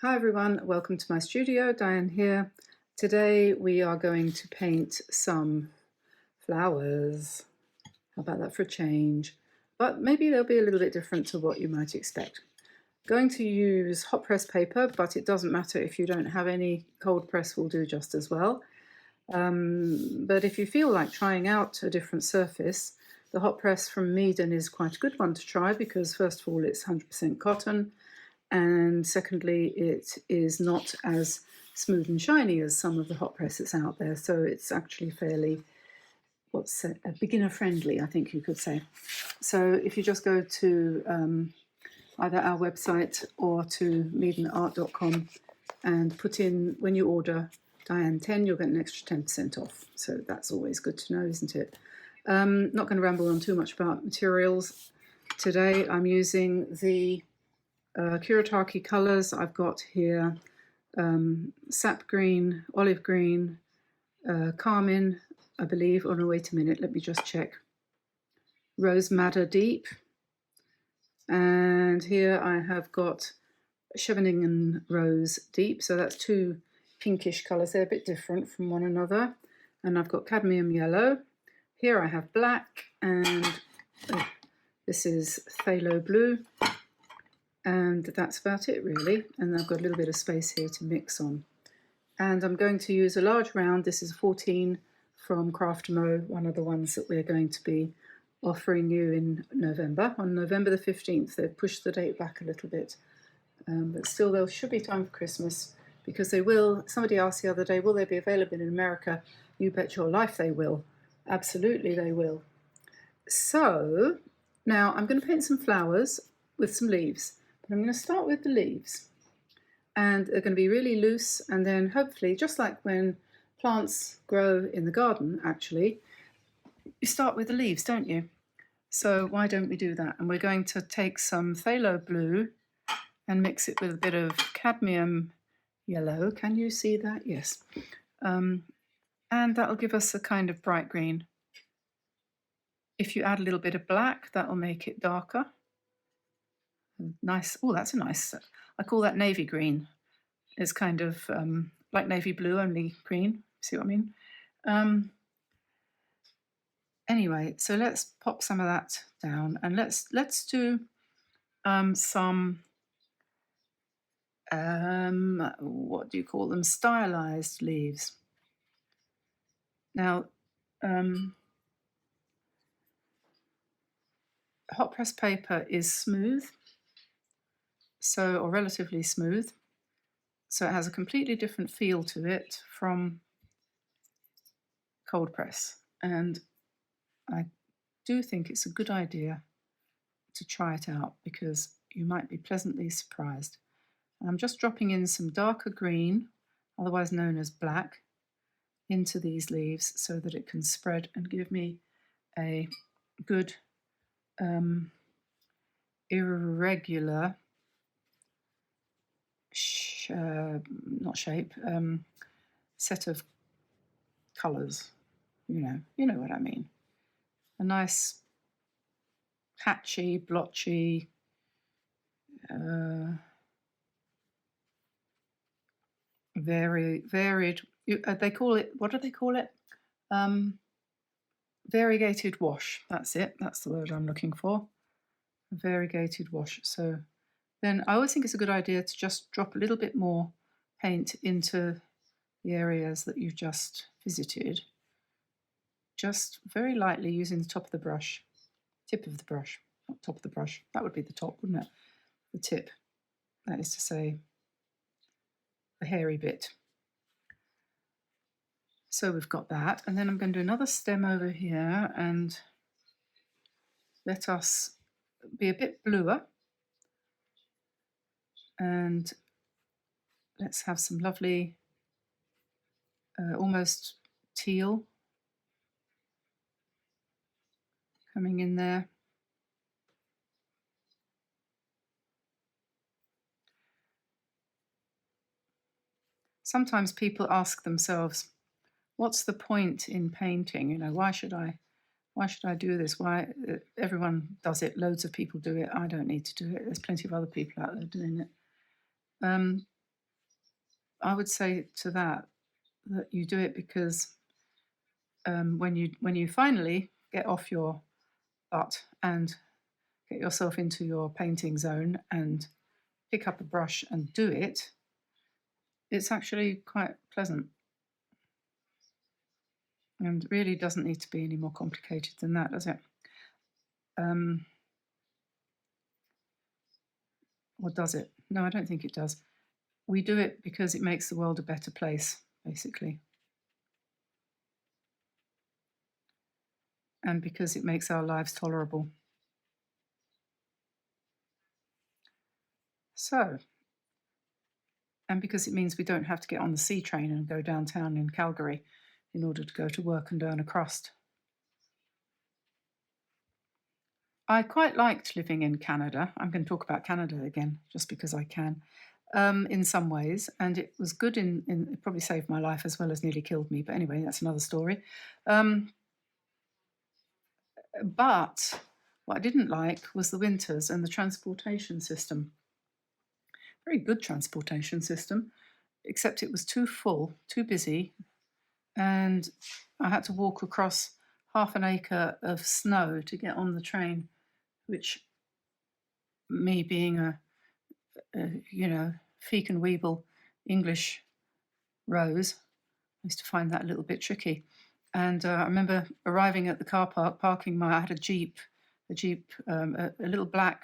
Hi everyone, welcome to my studio. Diane here. Today we are going to paint some flowers. How about that for a change? But maybe they'll be a little bit different to what you might expect. Going to use hot press paper, but it doesn't matter if you don't have any. Cold press will do just as well. But if you feel like trying out a different surface, the hot press from Meaden is quite a good one to try because first of all it's 100% cotton, and secondly it is not as smooth and shiny as some of the hot presses out there, so it's actually fairly beginner friendly, I think you could say. So if you just go to either our website or to meadenart.com and put in, when you order Diane 10, you'll get an extra 10% off. So that's always good to know, isn't it? Not going to ramble on too much about materials. Today I'm using the Kuretake colours. I've got here sap green, olive green, carmine, I believe. Oh no, wait a minute, let me just check. Rose madder deep. And here I have got Scheveningen rose deep. So that's two pinkish colours. They're a bit different from one another. And I've got cadmium yellow. Here I have black, and this is phthalo blue. And that's about it really, and I've got a little bit of space here to mix on. And I'm going to use a large round. This is 14 from Craft Mo, one of the ones that we're going to be offering you in November. On November the 15th, they've pushed the date back a little bit, but still there should be time for Christmas, because they will. Somebody asked the other day, will they be available in America? You bet your life they will. Absolutely they will. So now I'm going to paint some flowers with some leaves. I'm going to start with the leaves, and they're going to be really loose, and then hopefully, just like when plants grow in the garden, actually, you start with the leaves, don't you? So why don't we do that? And we're going to take some phthalo blue and mix it with a bit of cadmium yellow. Can you see that? Yes. And that'll give us a kind of bright green. If you add a little bit of black, that will make it darker. Nice. Oh, that's a nice, I call that navy green. It's kind of like navy blue, only green. See what I mean? Anyway, so let's pop some of that down, and let's do some what do you call them? Stylized leaves. Now, hot press paper is smooth, or relatively smooth, so it has a completely different feel to it from cold press, and I do think it's a good idea to try it out because you might be pleasantly surprised. I'm just dropping in some darker green, otherwise known as black, into these leaves so that it can spread and give me a good irregular set of colours. You know what I mean. A nice patchy, blotchy, very varied. They call it. What do they call it? Variegated wash. That's it. That's the word I'm looking for. Variegated wash. So then I always think it's a good idea to just drop a little bit more paint into the areas that you've just visited. Just very lightly using the top of the brush, tip of the brush, not top of the brush. That would be the top, wouldn't it? The tip. That is to say, the hairy bit. So we've got that, and then I'm going to do another stem over here and let us be a bit bluer, and let's have some lovely almost teal coming in there. Sometimes people ask themselves, what's the point in painting? Why should I do this? Why everyone does it, loads of people do it, I don't need to do it, there's plenty of other people out there doing it. I would say to that you do it because when you finally get off your butt and get yourself into your painting zone and pick up a brush and do it, it's actually quite pleasant and really doesn't need to be any more complicated than that, does it? Or does it? No, I don't think it does. We do it because it makes the world a better place, basically. And because it makes our lives tolerable. So, and because it means we don't have to get on the C train and go downtown in Calgary in order to go to work and earn a crust. I quite liked living in Canada. I'm going to talk about Canada again, just because I can, in some ways. And it was good it probably saved my life as well as nearly killed me. But anyway, that's another story. But what I didn't like was the winters and the transportation system. Very good transportation system, except it was too full, too busy, and I had to walk across half an acre of snow to get on the train, which, me being a feek and weeble English Rose, I used to find that a little bit tricky. And I remember arriving at the car park, I had a Jeep, a little black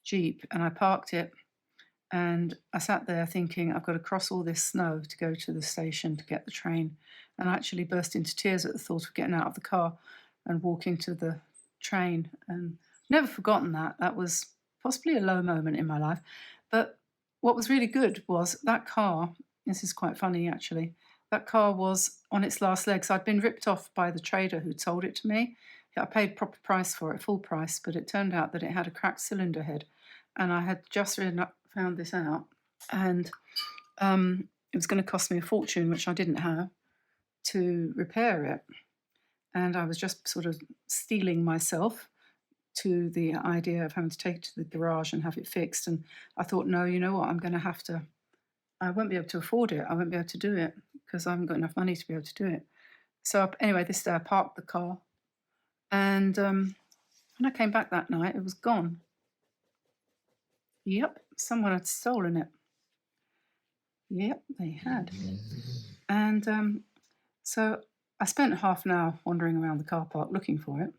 Jeep, and I parked it. And I sat there thinking, I've got to cross all this snow to go to the station to get the train. And I actually burst into tears at the thought of getting out of the car and walking to the train. And never forgotten that. That was possibly a low moment in my life. But what was really good was that car, this is quite funny actually, that car was on its last legs. I'd been ripped off by the trader who'd sold it to me. I paid proper price for it, full price, but it turned out that it had a cracked cylinder head. And I had just found this out. And it was going to cost me a fortune, which I didn't have, to repair it. And I was just sort of steeling myself to the idea of having to take it to the garage and have it fixed. And I thought, no, you know what, I won't be able to afford it. I won't be able to do it because I haven't got enough money to be able to do it. So anyway, this day I parked the car. And when I came back that night, it was gone. Yep, someone had stolen it. Yep, they had. And so I spent half an hour wandering around the car park looking for it.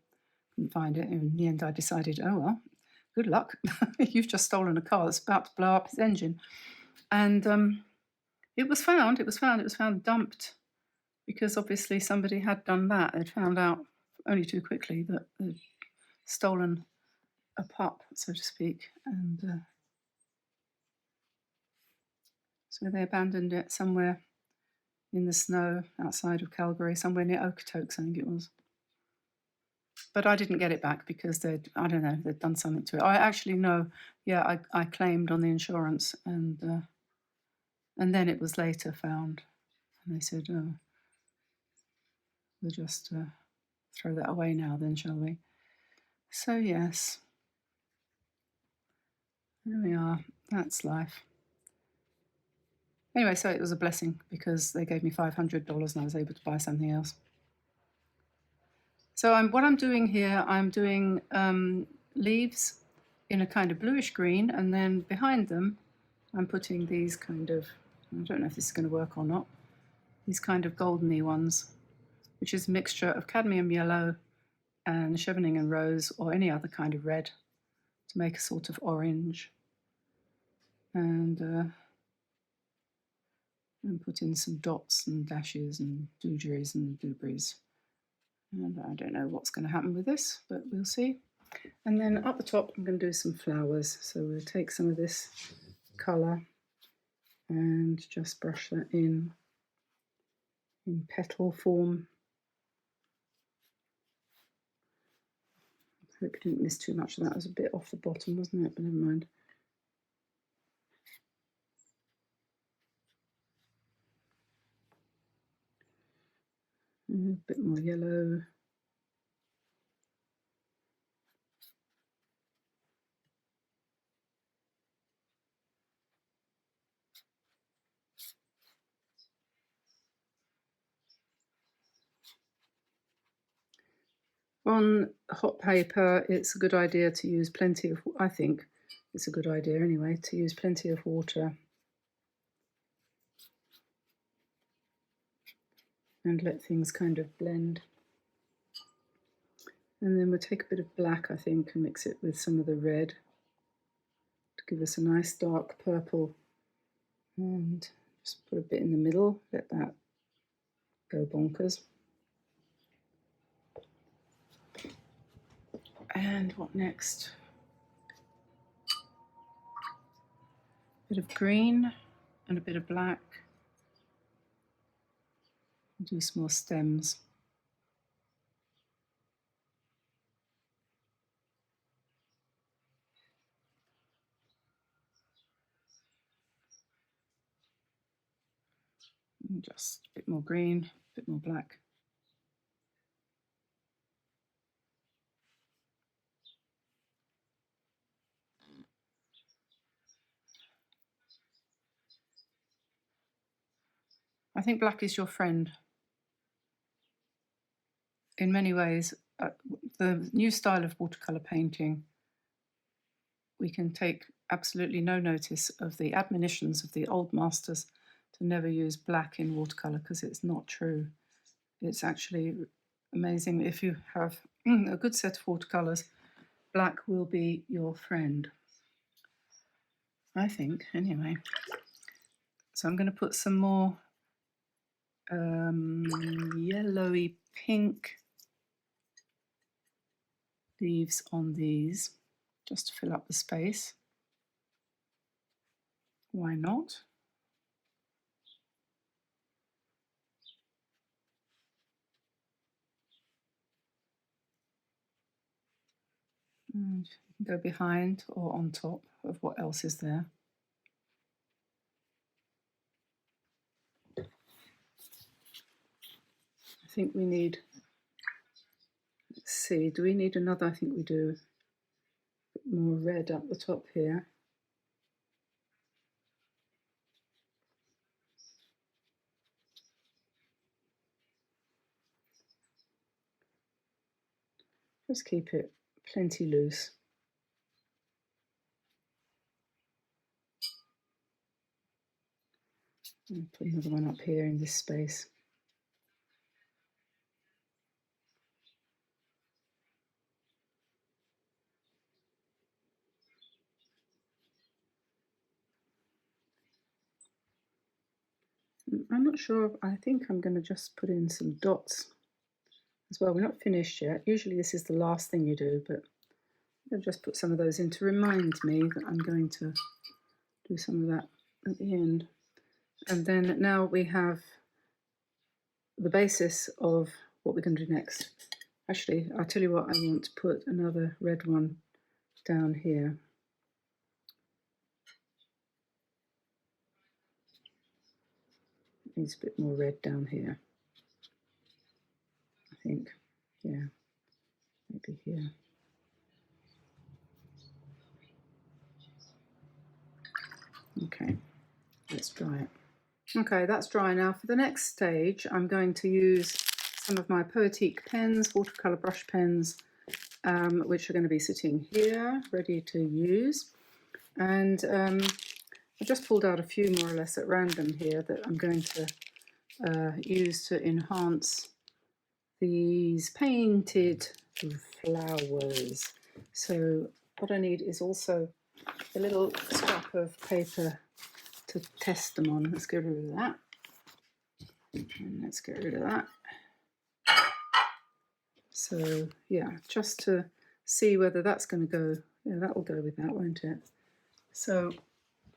Couldn't find it. In the end, I decided, oh, well, good luck. You've just stolen a car that's about to blow up its engine. And it was found. It was found dumped because obviously somebody had done that. They'd found out only too quickly that they'd stolen a pup, so to speak. And so they abandoned it somewhere in the snow outside of Calgary, somewhere near Okotoks, I think it was. But I didn't get it back because they'd done something to it. I actually know, yeah, I claimed on the insurance, and then it was later found. And they said, oh, we'll just throw that away now then, shall we? So yes, there we are. That's life. Anyway, so it was a blessing because they gave me $500 and I was able to buy something else. So what I'm doing here, I'm doing leaves in a kind of bluish green, and then behind them I'm putting these kind of, I don't know if this is going to work or not, these kind of goldeny ones, which is a mixture of cadmium yellow and Chevening rose or any other kind of red to make a sort of orange. And put in some dots and dashes and doogeries and dooberries. And I don't know what's going to happen with this, but we'll see. And then up the top, I'm going to do some flowers. So we'll take some of this colour and just brush that in petal form. I hope you didn't miss too much of that. It was a bit off the bottom, wasn't it? But never mind. A bit more yellow. On hot paper, it's a good idea to use plenty of, I think it's a good idea anyway, to use plenty of water and let things kind of blend. And then we'll take a bit of black, I think, and mix it with some of the red to give us a nice dark purple. And just put a bit in the middle, let that go bonkers. And what next? A bit of green and a bit of black. Do some more stems. And just a bit more green, a bit more black. I think black is your friend. In many ways, the new style of watercolor painting, we can take absolutely no notice of the admonitions of the old masters to never use black in watercolor, because it's not true. It's actually amazing. If you have a good set of watercolors, black will be your friend, I think, anyway. So I'm going to put some more yellowy pink leaves on these, just to fill up the space. Why not? And you can go behind or on top of what else is there. I think we need, let's see, do we need another? I think we do. A bit more red up the top here. Just keep it plenty loose. And put another one up here in this space. I'm not sure, I think I'm going to just put in some dots as well. We're not finished yet. Usually this is the last thing you do, but I'll just put some of those in to remind me that I'm going to do some of that at the end. And then now we have the basis of what we're going to do next. Actually, I'll tell you what, I want to put another red one down here. It needs a bit more red down here, I think. Yeah, maybe here. Okay, let's dry it. Okay, that's dry now. For the next stage, I'm going to use some of my Poetique pens, watercolor brush pens, which are going to be sitting here, ready to use. And I just pulled out a few more or less at random here that I'm going to use to enhance these painted flowers. So what I need is also a little scrap of paper to test them on. Let's get rid of that. And let's get rid of that. So yeah, just to see whether that's going to go, yeah, that will go with that, won't it? So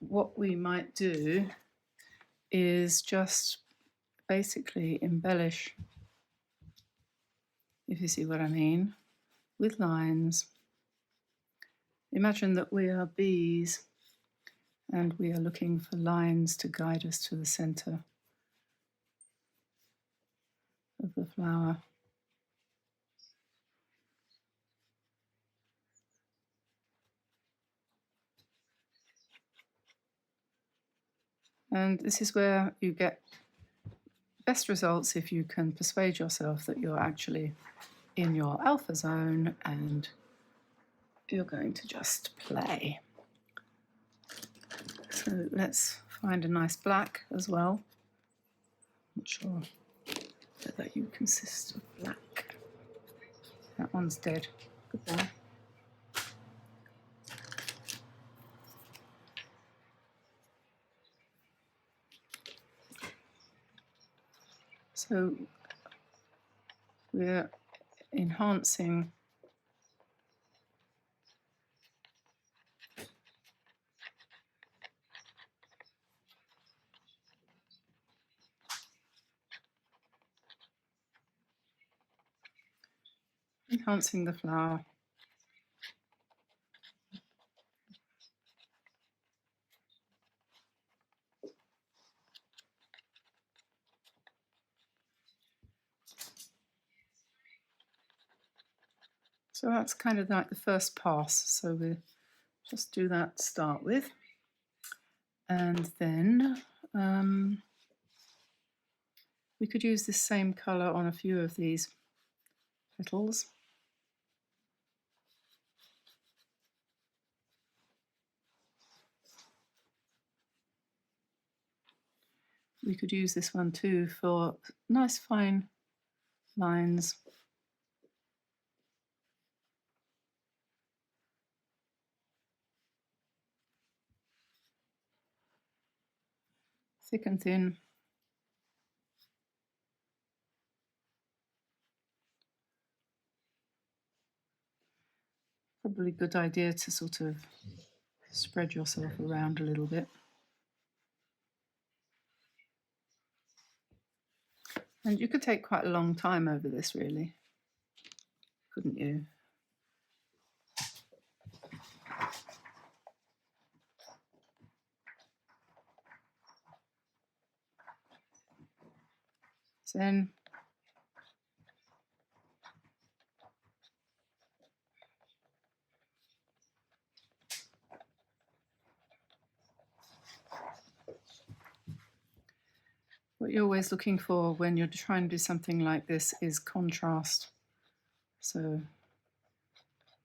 what we might do is just basically embellish, if you see what I mean, with lines. Imagine that we are bees and we are looking for lines to guide us to the center of the flower. And this is where you get best results if you can persuade yourself that you're actually in your alpha zone and you're going to just play. So let's find a nice black as well. Not sure whether you consist of black. That one's dead. Goodbye. So we're enhancing the flower. So that's kind of like the first pass. So we'll just do that to start with. And then we could use this same colour on a few of these petals. We could use this one too for nice fine lines. Thick and thin. Probably a good idea to sort of spread yourself around a little bit. And you could take quite a long time over this, really, couldn't you? Then what you're always looking for when you're trying to do something like this is contrast. So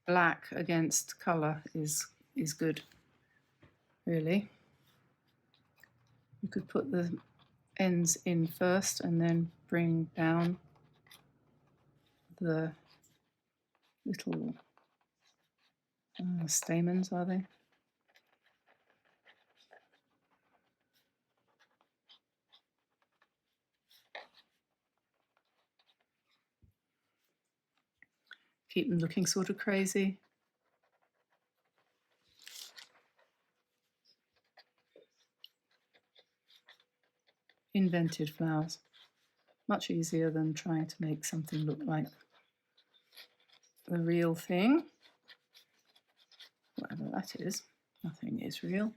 black against colour is good, really. You could put the ends in first and then bring down the little stamens, are they? Keep them looking sort of crazy. Invented flowers. Much easier than trying to make something look like the real thing. Whatever that is. Nothing is real.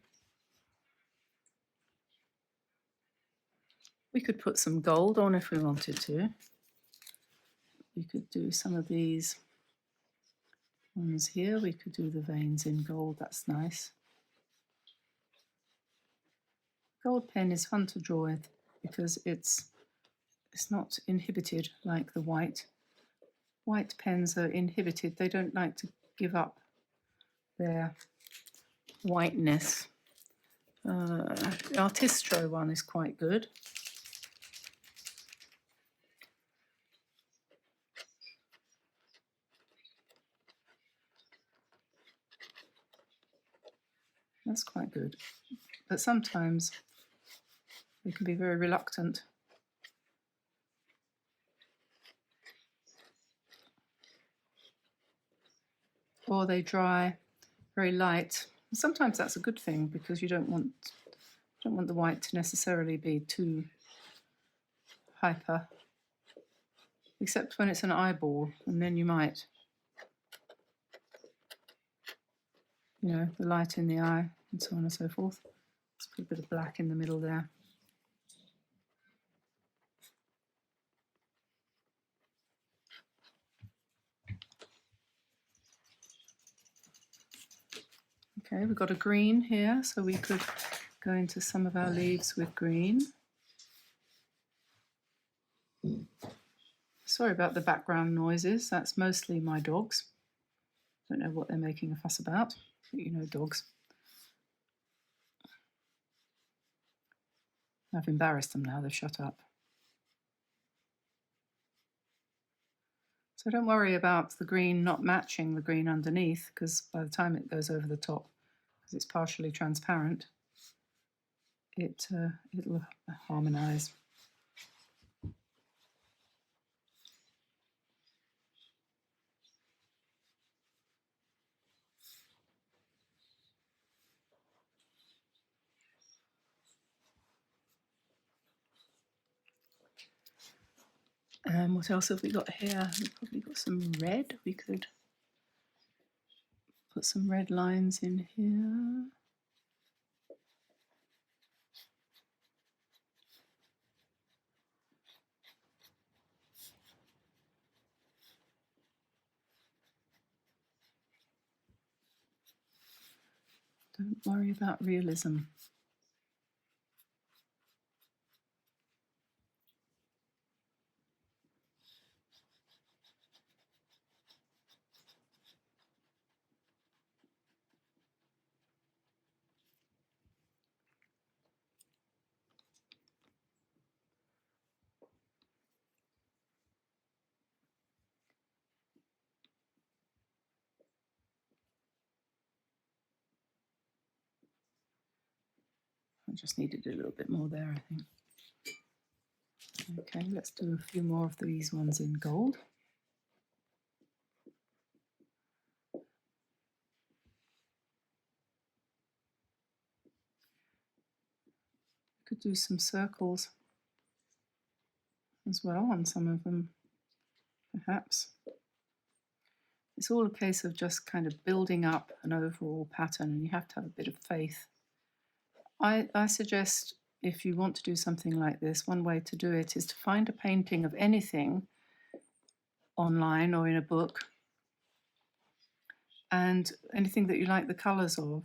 We could put some gold on if we wanted to. We could do some of these ones here. We could do the veins in gold. That's nice. Gold pen is fun to draw with because it's not inhibited like the white. White pens are inhibited. They don't like to give up their whiteness. The Artistro one is quite good. That's quite good. But sometimes they can be very reluctant. Or they dry very light. Sometimes that's a good thing because you don't want the white to necessarily be too hyper, except when it's an eyeball, and then you might, you know, the light in the eye and so on and so forth. Let's put a bit of black in the middle there. Okay, we've got a green here, so we could go into some of our leaves with green. Sorry about the background noises. That's mostly my dogs. Don't know what they're making a fuss about, but you know dogs. I've embarrassed them now, they've shut up. So don't worry about the green not matching the green underneath, because by the time it goes over the top, because it's partially transparent, it'll harmonize. What else have we got here? We've probably got some red. We could put some red lines in here. Don't worry about realism. I just needed a little bit more there, I think. Okay, let's do a few more of these ones in gold. Could do some circles as well on some of them, perhaps. It's all a case of just kind of building up an overall pattern, and you have to have a bit of faith. I suggest, if you want to do something like this, one way to do it is to find a painting of anything online or in a book, and anything that you like the colours of,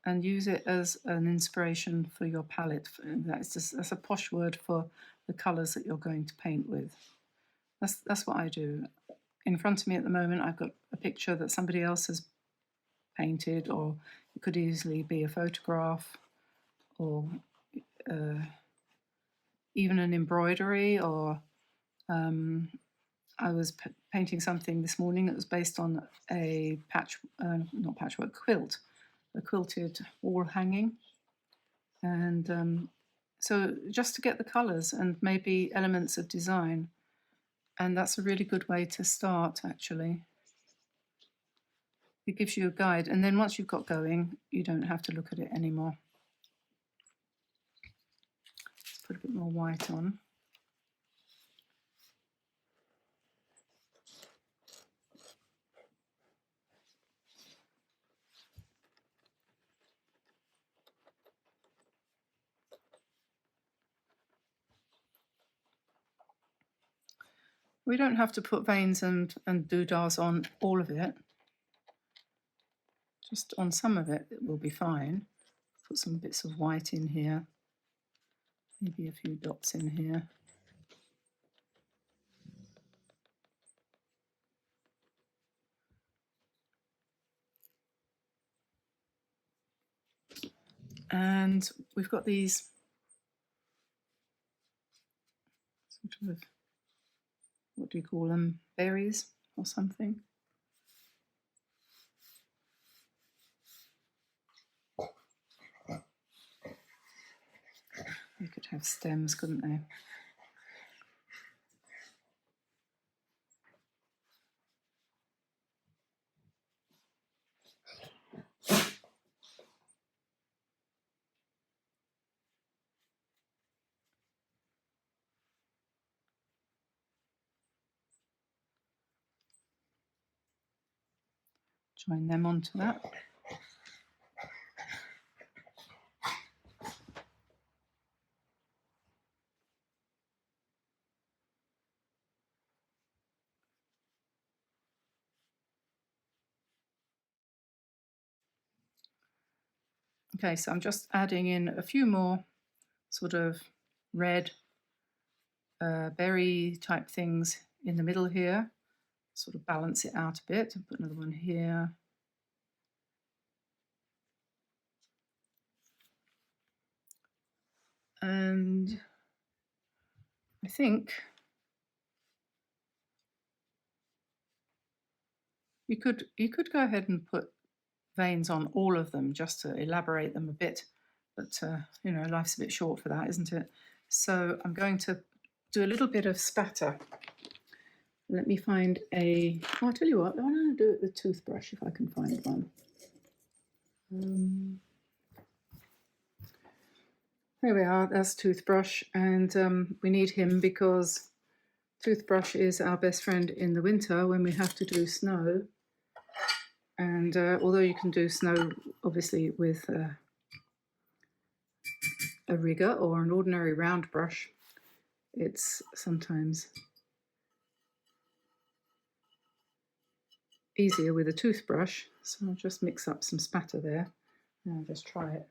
and use it as an inspiration for your palette. That's a posh word for the colours that you're going to paint with. That's what I do. In front of me at the moment, I've got a picture that somebody else has painted, or it could easily be a photograph, or even an embroidery, or I was painting something this morning that was based on a not patchwork, quilt, a quilted wall hanging. And so just to get the colours and maybe elements of design. And that's a really good way to start, actually. It gives you a guide, and then once you've got going, you don't have to look at it anymore. Let's put a bit more white on. We don't have to put veins and doodahs on all of it. Just on some of it, it will be fine. Put some bits of white in here, maybe a few dots in here. And we've got these sort of, what do you call them, berries or something. They could have stems, couldn't they? Join them onto that. Okay, so I'm just adding in a few more sort of red berry type things in the middle here, sort of balance it out a bit, and put another one here. And I think you could go ahead and put veins on all of them just to elaborate them a bit, but you know, life's a bit short for that, isn't it? So I'm going to do a little bit of spatter. Let me find a, oh, I'll tell you what, I want to do it with a toothbrush if I can find one. There we are, that's toothbrush, and we need him because toothbrush is our best friend in the winter when we have to do snow. And although you can do snow obviously with a rigger or an ordinary round brush, it's sometimes easier with a toothbrush. So I'll just mix up some spatter there and I'll just try it.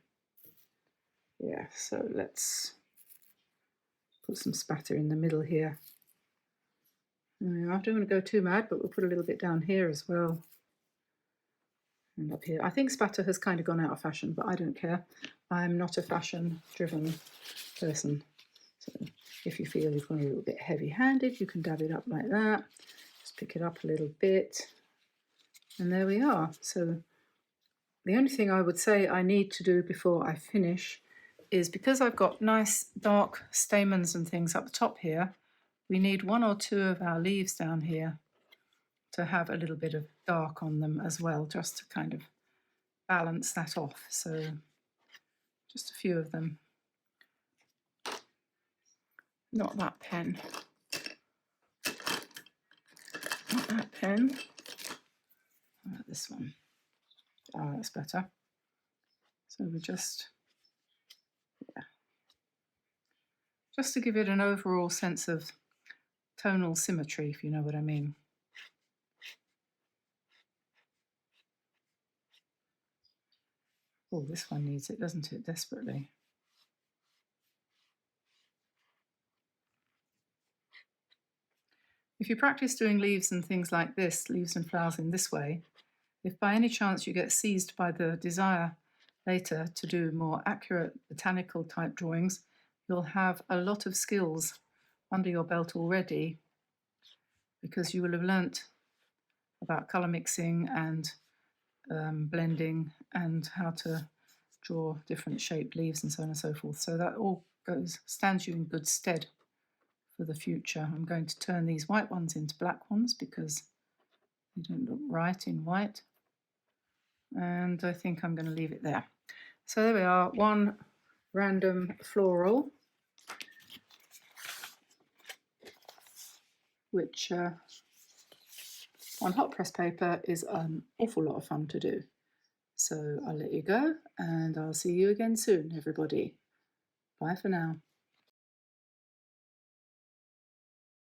Yeah, so let's put some spatter in the middle here. I don't want to go too mad, but we'll put a little bit down here as well. And up here. I think spatter has kind of gone out of fashion, but I don't care. I'm not a fashion-driven person. So if you feel you've gone a little bit heavy-handed, you can dab it up like that. Just pick it up a little bit. And there we are. So the only thing I would say I need to do before I finish is, because I've got nice dark stamens and things up the top here, we need 1 or 2 of our leaves down here to have a little bit of dark on them as well, just to kind of balance that off. So just a few of them. Not that pen. Not that pen. How about this one? Oh, that's better. So we just, yeah, just to give it an overall sense of tonal symmetry, if you know what I mean. Oh, this one needs it, doesn't it, desperately? If you practice doing leaves and things like this, leaves and flowers in this way, if by any chance you get seized by the desire later to do more accurate botanical type drawings, you'll have a lot of skills under your belt already, because you will have learnt about colour mixing and blending and how to draw different shaped leaves and so on and so forth. So that all stands you in good stead for the future. I'm going to turn these white ones into black ones because they don't look right in white. And I think I'm going to leave it there. So there we are, one random floral, which on hot press paper is an awful lot of fun to do. So I'll let you go and I'll see you again soon, everybody. Bye for now.